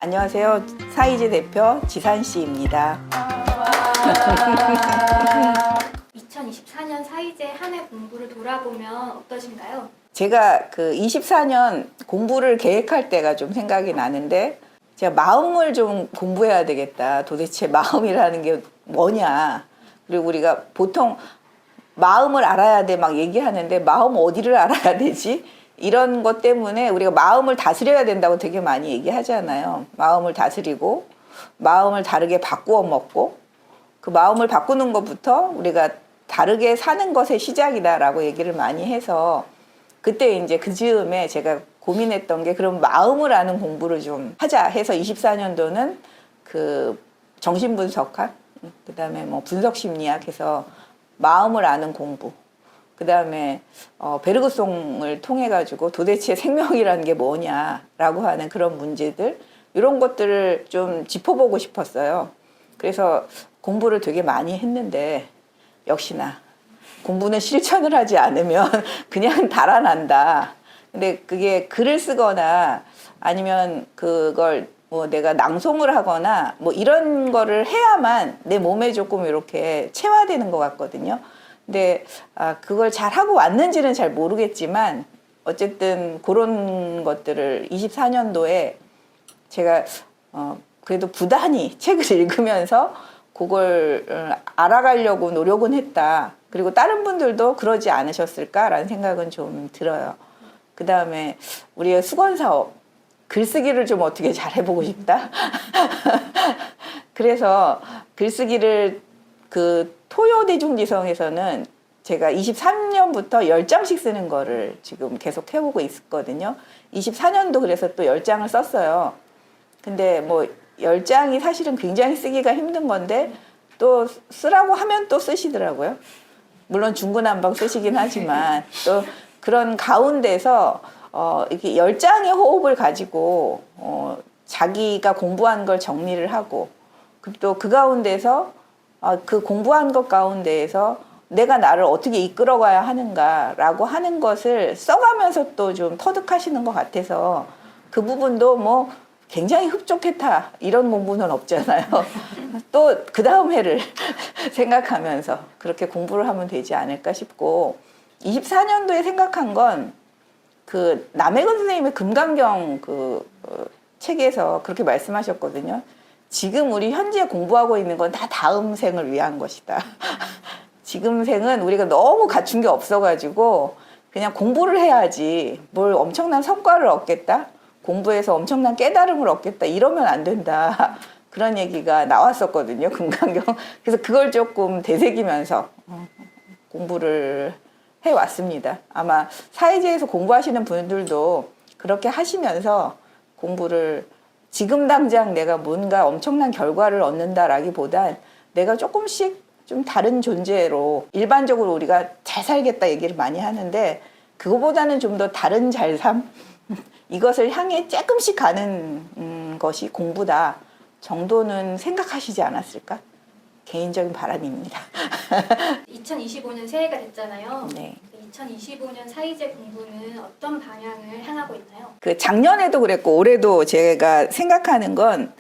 안녕하세요. 사이즈 대표 지산 씨입니다. 2024년 사이제 한 해 공부를 돌아보면 어떠신가요? 제가 그 24년 공부를 계획할 때가 좀 생각이 나는데 제가 마음을 좀 공부해야 되겠다. 도대체 마음이라는 게 뭐냐. 그리고 우리가 보통 마음을 알아야 돼 막 얘기하는데 마음 어디를 알아야 되지? 이런 것 때문에 우리가 마음을 다스려야 된다고 되게 많이 얘기하잖아요. 마음을 다스리고 마음을 다르게 바꾸어 먹고 그 마음을 바꾸는 것부터 우리가 다르게 사는 것의 시작이다라고 얘기를 많이 해서 그때 이제 그 즈음에 제가 고민했던 게 그럼 마음을 아는 공부를 좀 하자 해서 24년도는 그 정신분석학, 그 다음에 뭐 분석심리학 해서 마음을 아는 공부, 그 다음에 베르그송을 통해 가지고 도대체 생명이라는 게 뭐냐라고 하는 그런 문제들, 이런 것들을 좀 짚어보고 싶었어요. 그래서 공부를 되게 많이 했는데 역시나 공부는 실천을 하지 않으면 그냥 달아난다. 근데 그게 글을 쓰거나 아니면 그걸 뭐 내가 낭송을 하거나 뭐 이런 거를 해야만 내 몸에 조금 이렇게 체화되는 것 같거든요. 근데 그걸 잘 하고 왔는지는 잘 모르겠지만 어쨌든 그런 것들을 24년도에 제가 그래도 부단히 책을 읽으면서 그걸 알아가려고 노력은 했다. 그리고 다른 분들도 그러지 않으셨을까라는 생각은 좀 들어요. 그 다음에 우리의 수건사업, 글쓰기를 좀 어떻게 잘 해보고 싶다. 그래서 글쓰기를 그 토요대중지성에서는 제가 23년부터 10장씩 쓰는 거를 지금 계속 해보고 있거든요. 24년도 그래서 또 10장을 썼어요. 근데 뭐 10장이 사실은 굉장히 쓰기가 힘든 건데 또 쓰라고 하면 또 쓰시더라고요. 물론 중구난방 쓰시긴 하지만 또 그런 가운데서 이렇게 10장의 호흡을 가지고 자기가 공부한 걸 정리를 하고 또 그 가운데서 그 공부한 것 가운데에서 내가 나를 어떻게 이끌어가야 하는가라고 하는 것을 써가면서 또 좀 터득하시는 것 같아서 그 부분도 뭐 굉장히 흡족했다 이런 공부는 없잖아요. 또 그 다음 해를 생각하면서 그렇게 공부를 하면 되지 않을까 싶고 24년도에 생각한 건 그 남해근 선생님의 금강경 그 책에서 그렇게 말씀하셨거든요. 지금 우리 현재 공부하고 있는 건 다 다음 생을 위한 것이다. 지금 생은 우리가 너무 갖춘 게 없어가지고 그냥 공부를 해야지 뭘 엄청난 성과를 얻겠다? 공부해서 엄청난 깨달음을 얻겠다? 이러면 안 된다. 그런 얘기가 나왔었거든요. 금강경. 그래서 그걸 조금 되새기면서 공부를 해왔습니다. 아마 사회제에서 공부하시는 분들도 그렇게 하시면서 공부를 지금 당장 내가 뭔가 엄청난 결과를 얻는다라기보단 내가 조금씩 좀 다른 존재로 일반적으로 우리가 잘 살겠다 얘기를 많이 하는데 그거보다는 좀 더 다른 잘삼 이것을 향해 조금씩 가는 것이 공부다 정도는 생각하시지 않았을까? 개인적인 바람입니다. 2025년 새해가 됐잖아요. 네. 2025년 사이제 공부는 어떤 방향을 향하고 있나요? 그 작년에도 그랬고 올해도 제가 생각하는 건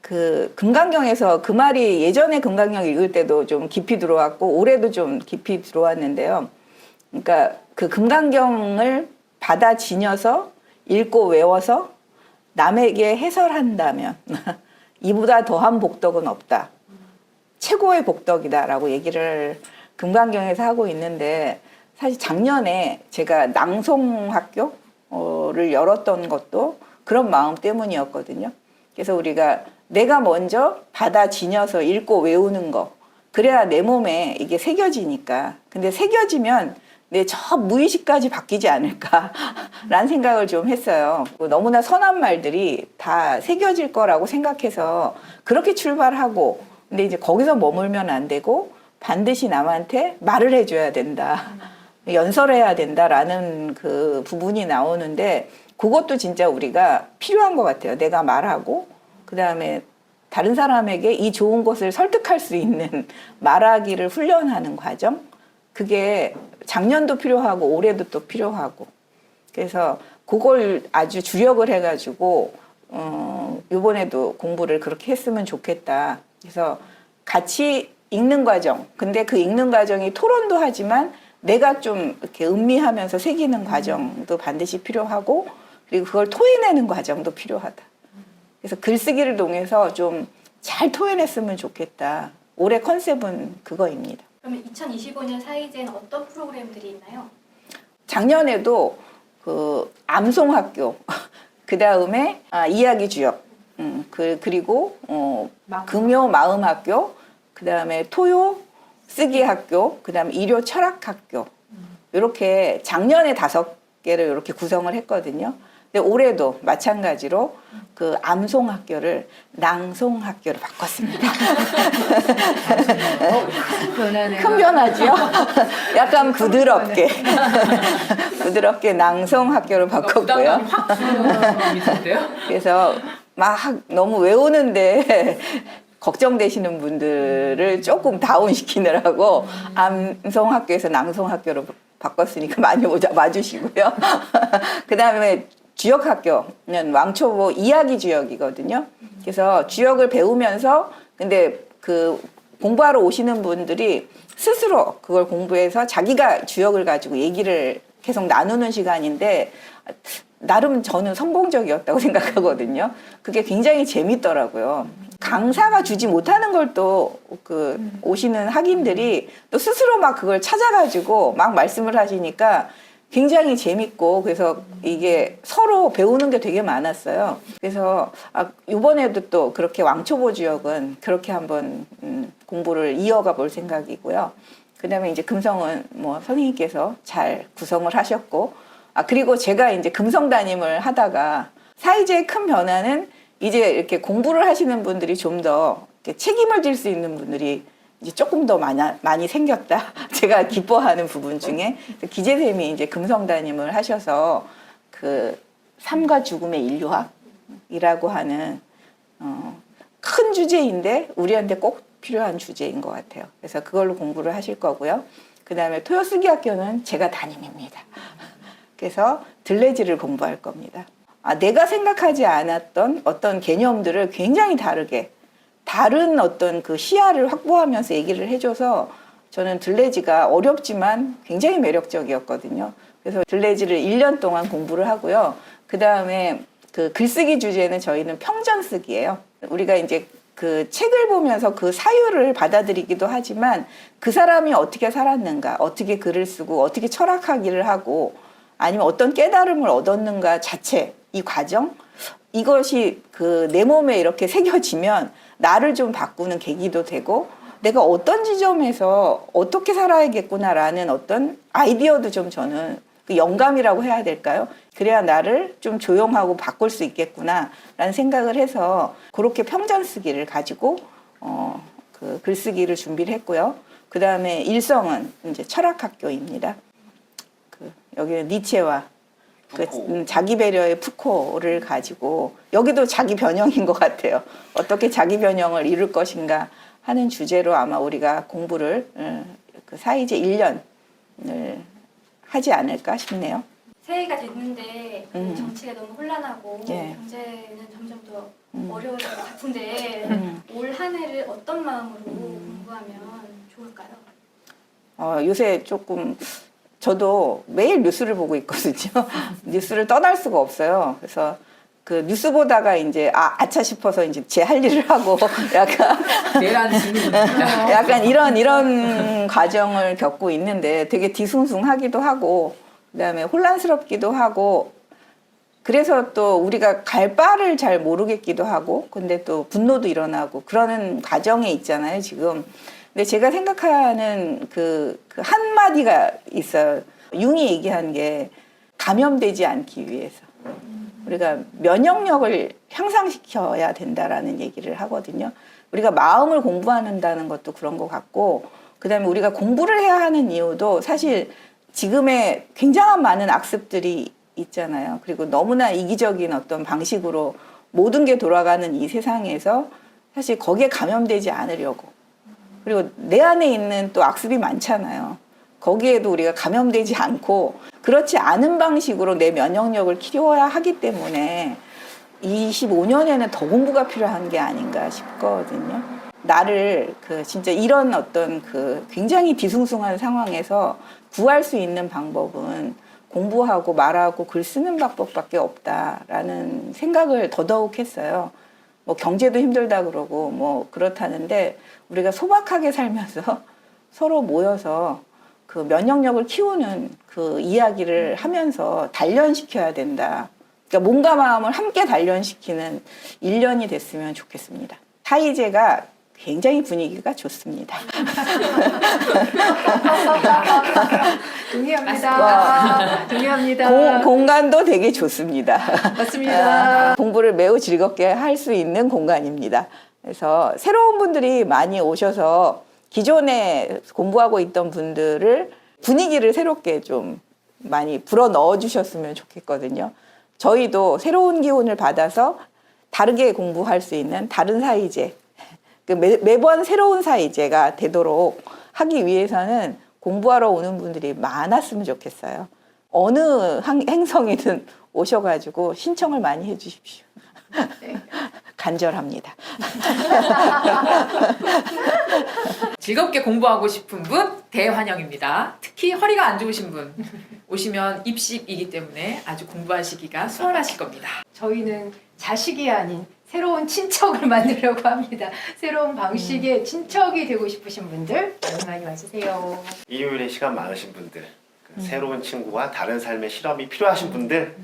그 금강경에서 그 말이 예전에 금강경 읽을 때도 좀 깊이 들어왔고 올해도 좀 깊이 들어왔는데요. 그러니까 그 금강경을 받아 지녀서 읽고 외워서 남에게 해설한다면 이보다 더한 복덕은 없다. 최고의 복덕이다라고 얘기를 금강경에서 하고 있는데 사실 작년에 제가 낭송학교를 열었던 것도 그런 마음 때문이었거든요. 그래서 우리가 내가 먼저 받아 지녀서 읽고 외우는 거 그래야 내 몸에 이게 새겨지니까. 근데 새겨지면 내 저 무의식까지 바뀌지 않을까라는 생각을 좀 했어요. 너무나 선한 말들이 다 새겨질 거라고 생각해서 그렇게 출발하고 근데 이제 거기서 머물면 안 되고 반드시 남한테 말을 해줘야 된다. 연설해야 된다라는 그 부분이 나오는데 그것도 진짜 우리가 필요한 것 같아요. 내가 말하고 그 다음에 다른 사람에게 이 좋은 것을 설득할 수 있는 말하기를 훈련하는 과정. 그게 작년도 필요하고 올해도 또 필요하고 그래서 그걸 아주 주력을 해가지고 이번에도 공부를 그렇게 했으면 좋겠다. 그래서 같이 읽는 과정. 근데 그 읽는 과정이 토론도 하지만 내가 좀 이렇게 음미하면서 새기는 과정도 반드시 필요하고 그리고 그걸 토해내는 과정도 필요하다. 그래서 글쓰기를 통해서 좀 잘 토해냈으면 좋겠다. 올해 컨셉은 그거입니다. 그러면 2025년 사이제는 어떤 프로그램들이 있나요? 작년에도 그 암송학교, 그 다음에 이야기 주역, 그리고 금요 마음학교, 그 다음에 토요 쓰기 학교, 그 다음에 일요 철학 학교 이렇게 작년에 5개를 이렇게 구성을 했거든요. 근데 올해도 마찬가지로 그 암송 학교를 낭송 학교로 바꿨습니다. 큰 변화죠. 약간 부드럽게 부드럽게 낭송 학교로 바꿨고요. 그래서 막 너무 외우는데 걱정되시는 분들을 조금 다운시키느라고 암송 학교에서 낭송 학교로 바꿨으니까 많이 와주시고요. 그 다음에 주역 학교는 왕초보 이야기 주역이거든요. 그래서 주역을 배우면서 근데 그 공부하러 오시는 분들이 스스로 그걸 공부해서 자기가 주역을 가지고 얘기를 계속 나누는 시간인데 나름 저는 성공적이었다고 생각하거든요. 그게 굉장히 재밌더라고요. 강사가 주지 못하는 걸 또 그 오시는 학인들이 또 스스로 막 그걸 찾아가지고 막 말씀을 하시니까 굉장히 재밌고 그래서 이게 서로 배우는 게 되게 많았어요. 그래서 이번에도 또 그렇게 왕초보 주역은 그렇게 한번 공부를 이어가 볼 생각이고요. 그다음에 이제 금성은 뭐 선생님께서 잘 구성을 하셨고 그리고 제가 이제 금성 담임을 하다가 사이제의 큰 변화는 이제 이렇게 공부를 하시는 분들이 좀 더 책임을 질 수 있는 분들이 이제 조금 더 많이 생겼다. 제가 기뻐하는 부분 중에 기재쌤이 이제 금성 담임을 하셔서 그 삶과 죽음의 인류학이라고 하는 큰 주제인데 우리한테 꼭 필요한 주제인 것 같아요. 그래서 그걸로 공부를 하실 거고요. 그 다음에 토요쓰기 학교는 제가 담임입니다. 그래서 들레지를 공부할 겁니다. 내가 생각하지 않았던 어떤 개념들을 굉장히 다른 어떤 그 시야를 확보하면서 얘기를 해줘서 저는 들레지가 어렵지만 굉장히 매력적이었거든요. 그래서 들레지를 1년 동안 공부를 하고요. 그 다음에 그 글쓰기 주제는 저희는 평전쓰기예요. 우리가 이제 그 책을 보면서 그 사유를 받아들이기도 하지만 그 사람이 어떻게 살았는가, 어떻게 글을 쓰고 어떻게 철학하기를 하고 아니면 어떤 깨달음을 얻었는가 자체, 이 과정, 이것이 그 내 몸에 이렇게 새겨지면 나를 좀 바꾸는 계기도 되고 내가 어떤 지점에서 어떻게 살아야겠구나라는 어떤 아이디어도 좀 저는 그 영감이라고 해야 될까요? 그래야 나를 좀 조용하고 바꿀 수 있겠구나라는 생각을 해서 그렇게 평전쓰기를 가지고 그 글쓰기를 준비를 했고요. 그 다음에 일성은 이제 철학학교입니다. 여기는 니체와 자기 배려의 푸코를 가지고 여기도 자기 변형인 것 같아요. 어떻게 자기 변형을 이룰 것인가 하는 주제로 아마 우리가 공부를 그 사이제 1년을 하지 않을까 싶네요. 새해가 됐는데 그 정치가 너무 혼란하고 예. 경제는 점점 더 어려워질 것 같은데 올 한 해를 어떤 마음으로 공부하면 좋을까요? 요새 조금 저도 매일 뉴스를 보고 있거든요. 뉴스를 떠날 수가 없어요. 그래서 그 뉴스 보다가 이제 아차 싶어서 이제 제 할 일을 하고 약간 이런 과정을 겪고 있는데 되게 뒤숭숭하기도 하고 그다음에 혼란스럽기도 하고 그래서 또 우리가 갈 바를 잘 모르겠기도 하고 근데 또 분노도 일어나고 그러는 과정에 있잖아요, 지금. 근데 제가 생각하는 그 한마디가 있어요. 융이 얘기한 게 감염되지 않기 위해서. 우리가 면역력을 향상시켜야 된다라는 얘기를 하거든요. 우리가 마음을 공부한다는 것도 그런 것 같고, 그 다음에 우리가 공부를 해야 하는 이유도 사실 지금의 굉장한 많은 악습들이 있잖아요. 그리고 너무나 이기적인 어떤 방식으로 모든 게 돌아가는 이 세상에서 사실 거기에 감염되지 않으려고. 그리고 내 안에 있는 또 악습이 많잖아요. 거기에도 우리가 감염되지 않고 그렇지 않은 방식으로 내 면역력을 키워야 하기 때문에 25년에는 더 공부가 필요한 게 아닌가 싶거든요. 나를 진짜 이런 어떤 굉장히 뒤숭숭한 상황에서 구할 수 있는 방법은 공부하고 말하고 글 쓰는 방법밖에 없다라는 생각을 더더욱 했어요. 뭐 경제도 힘들다 그러고 뭐 그렇다는데 우리가 소박하게 살면서 서로 모여서 면역력을 키우는 이야기를 하면서 단련시켜야 된다. 그러니까 몸과 마음을 함께 단련시키는 1년이 됐으면 좋겠습니다. 사이제가 굉장히 분위기가 좋습니다. 동의합니다. 동의합니다. 공간도 되게 좋습니다. 맞습니다. 공부를 매우 즐겁게 할 수 있는 공간입니다. 그래서 새로운 분들이 많이 오셔서 기존에 공부하고 있던 분들을 분위기를 새롭게 좀 많이 불어 넣어 주셨으면 좋겠거든요. 저희도 새로운 기운을 받아서 다르게 공부할 수 있는 다른 사이제, 매번 새로운 사이제가 되도록 하기 위해서는 공부하러 오는 분들이 많았으면 좋겠어요. 어느 행성이든 오셔가지고 신청을 많이 해주십시오. 네. 간절합니다. 즐겁게 공부하고 싶은 분 대환영입니다. 특히 허리가 안 좋으신 분 오시면 입식이기 때문에 아주 공부하시기가 수월하실 겁니다. 저희는 자식이 아닌 새로운 친척을 만들려고 합니다. 새로운 방식의 친척이 되고 싶으신 분들 많이 많이 와주세요. 일요일에 시간 많으신 분들, 새로운 친구와 다른 삶의 실험이 필요하신 분들,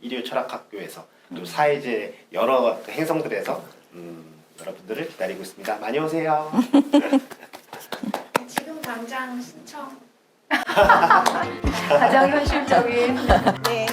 일요일 철학학교에서 또 사회제 여러 행성들에서 여러분들을 기다리고 있습니다. 많이 오세요. 지금 당장 신청. 가장 현실적인 네.